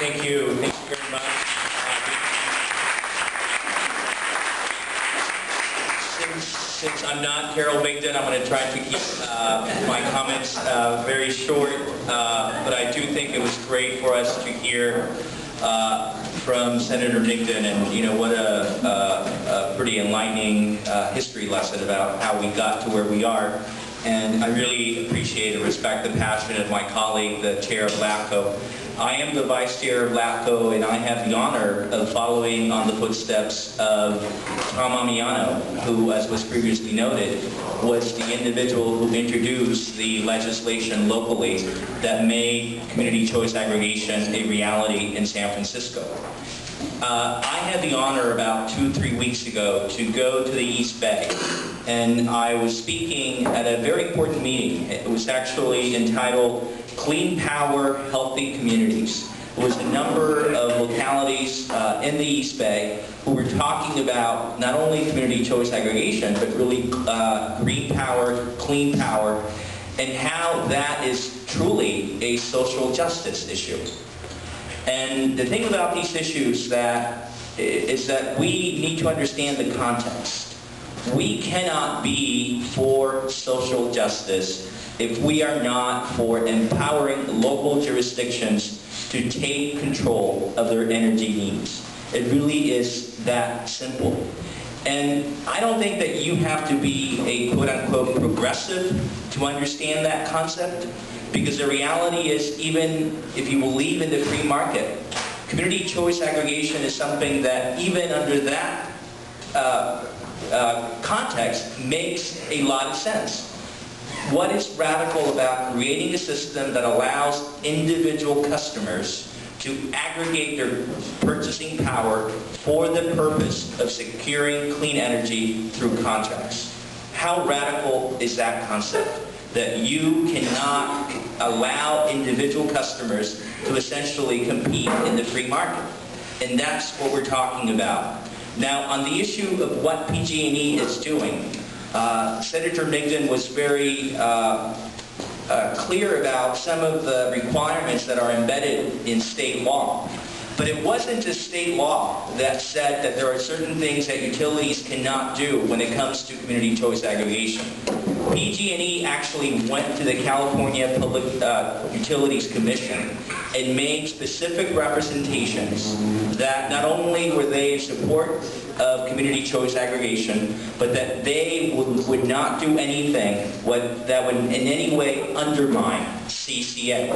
Thank you. Thank you very much. Since I'm not Carol Migden, I'm going to try to keep my comments very short, but I do think it was great for us to hear from Senator Migden, and you know, what a pretty enlightening history lesson about how we got to where we are. And I really appreciate and respect the passion of my colleague, the chair of LAPCO. I am the vice chair of LAPCO, and I have the honor of following on the footsteps of Tom Amiano, who, as was previously noted, was the individual who introduced the legislation locally that made community choice aggregation a reality in San Francisco. I had the honor about 2-3 weeks ago to go to the East Bay, and I was speaking at a very important meeting. It was actually entitled Clean Power, Healthy Communities. It was a number of localities in the East Bay who were talking about not only community choice aggregation, but really green power, clean power, and how that is truly a social justice issue. And the thing about these issues is that we need to understand the context. We cannot be for social justice if we are not for empowering local jurisdictions to take control of their energy needs. It really is that simple. And I don't think that you have to be a quote-unquote progressive to understand that concept, because the reality is, even if you believe in the free market, community choice aggregation is something that, even under that context, makes a lot of sense. What is radical about creating a system that allows individual customers to aggregate their purchasing power for the purpose of securing clean energy through contracts? How radical is that concept? That you cannot allow individual customers to essentially compete in the free market. And that's what we're talking about. Now, on the issue of what PG&E is doing, Senator Migden was very clear about some of the requirements that are embedded in state law. But it wasn't a state law that said that there are certain things that utilities cannot do when it comes to community choice aggregation. PG&E actually went to the California Public Utilities Commission and made specific representations that not only were they in support of community choice aggregation, but that they would not do anything that would in any way undermine CCA.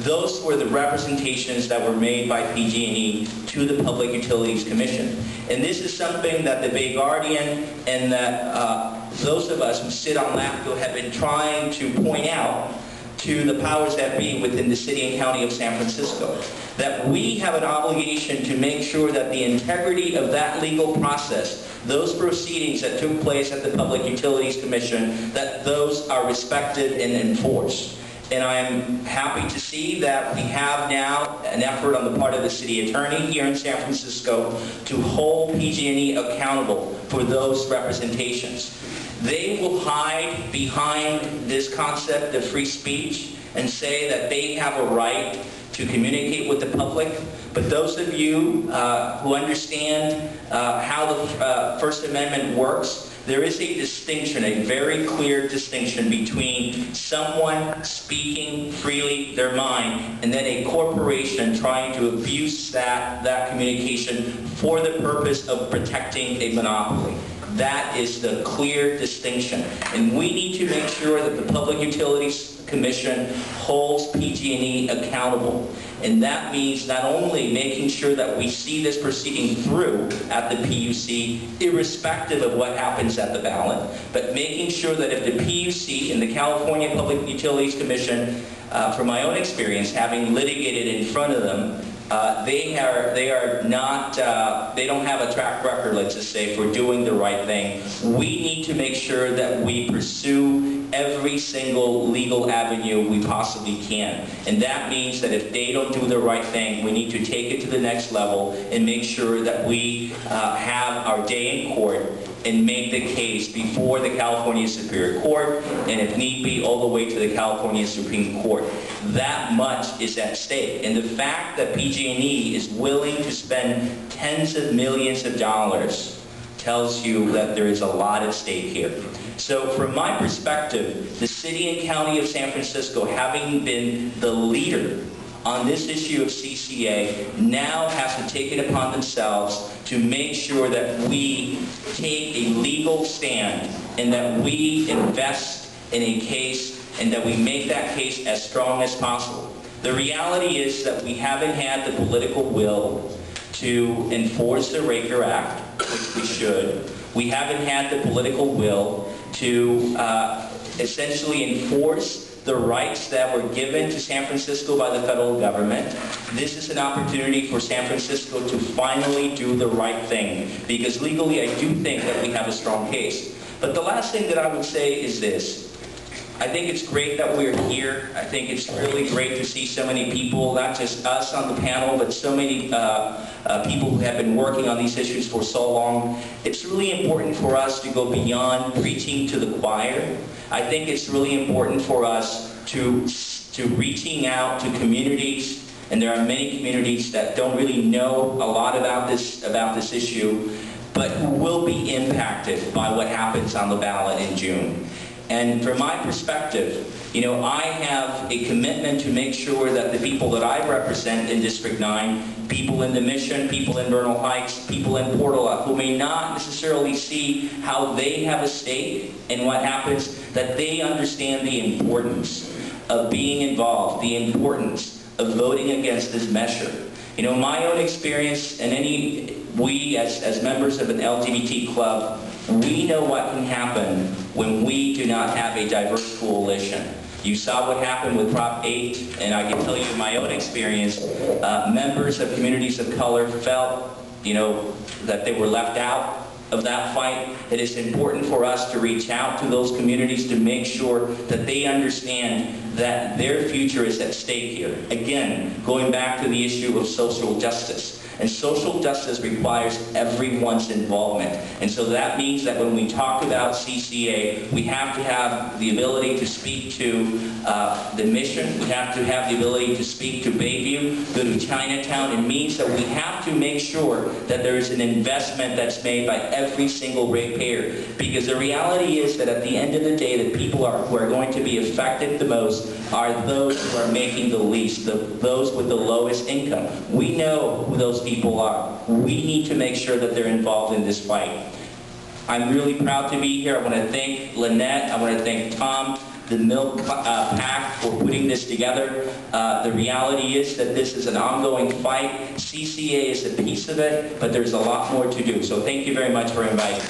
Those were the representations that were made by PG&E to the Public Utilities Commission. And this is something that the Bay Guardian and that those of us who sit on LAPCO have been trying to point out to the powers that be within the city and county of San Francisco, that we have an obligation to make sure that the integrity of that legal process, those proceedings that took place at the Public Utilities Commission, that those are respected and enforced. And I am happy to see that we have now an effort on the part of the city attorney here in San Francisco to hold PG&E accountable for those representations. They will hide behind this concept of free speech and say that they have a right to communicate with the public. But those of you who understand how the First Amendment works, there is a distinction, a very clear distinction between someone speaking freely their mind and then a corporation trying to abuse that communication for the purpose of protecting a monopoly. That is the clear distinction. And we need to make sure that the Public Utilities Commission holds PG&E accountable. And that means not only making sure that we see this proceeding through at the PUC, irrespective of what happens at the ballot, but making sure that if the PUC and the California Public Utilities Commission, from my own experience, having litigated in front of them, they don't have a track record, let's just say, for doing the right thing. We need to make sure that we pursue every single legal avenue we possibly can. And that means that if they don't do the right thing, we need to take it to the next level and make sure that we have our day in court and make the case before the California Superior Court, and if need be, all the way to the California Supreme Court. That much is at stake. And the fact that PG&E is willing to spend tens of millions of dollars tells you that there is a lot at stake here. So from my perspective, the city and county of San Francisco, having been the leader on this issue of CCA, now has to take it upon themselves to make sure that we take a legal stand and that we invest in a case and that we make that case as strong as possible. The reality is that we haven't had the political will to enforce the Raker Act, which we should. We haven't had the political will to essentially enforce the rights that were given to San Francisco by the federal government. This is an opportunity for San Francisco to finally do the right thing, because legally I do think that we have a strong case. But the last thing that I would say is this. I think it's great that we're here. I think it's really great to see so many people, not just us on the panel, but so many people who have been working on these issues for so long. It's really important for us to go beyond preaching to the choir. I think it's really important for us to reaching out to communities, and there are many communities that don't really know a lot about this issue, but who will be impacted by what happens on the ballot in June. And from my perspective, I have a commitment to make sure that the people that I represent in District 9, people in the Mission, people in Vernal Heights, people in Portola, who may not necessarily see how they have a stake in what happens, that they understand the importance of being involved, the importance of voting against this measure. My own experience, and we as members of an LGBT club, we know what can happen when we do not have a diverse coalition. You saw what happened with Prop 8, and I can tell you my own experience, members of communities of color felt, that they were left out of that fight. It is important for us to reach out to those communities to make sure that they understand that their future is at stake here. Again, going back to the issue of social justice. And social justice requires everyone's involvement. And so that means that when we talk about CCA, we have to have the ability to speak to the Mission. We have to have the ability to speak to Bayview, go to Chinatown. It means that we have to make sure that there is an investment that's made by every single ratepayer. Because the reality is that at the end of the day, the people who are going to be affected the most are those who are making the least, those with the lowest income. We know who those people are. We need to make sure that they're involved in this fight. I'm really proud to be here. I want to thank Lynette. I want to thank Tom, the Milk PAC, for putting this together. The reality is that this is an ongoing fight. CCA is a piece of it, but there's a lot more to do. So thank you very much for inviting me.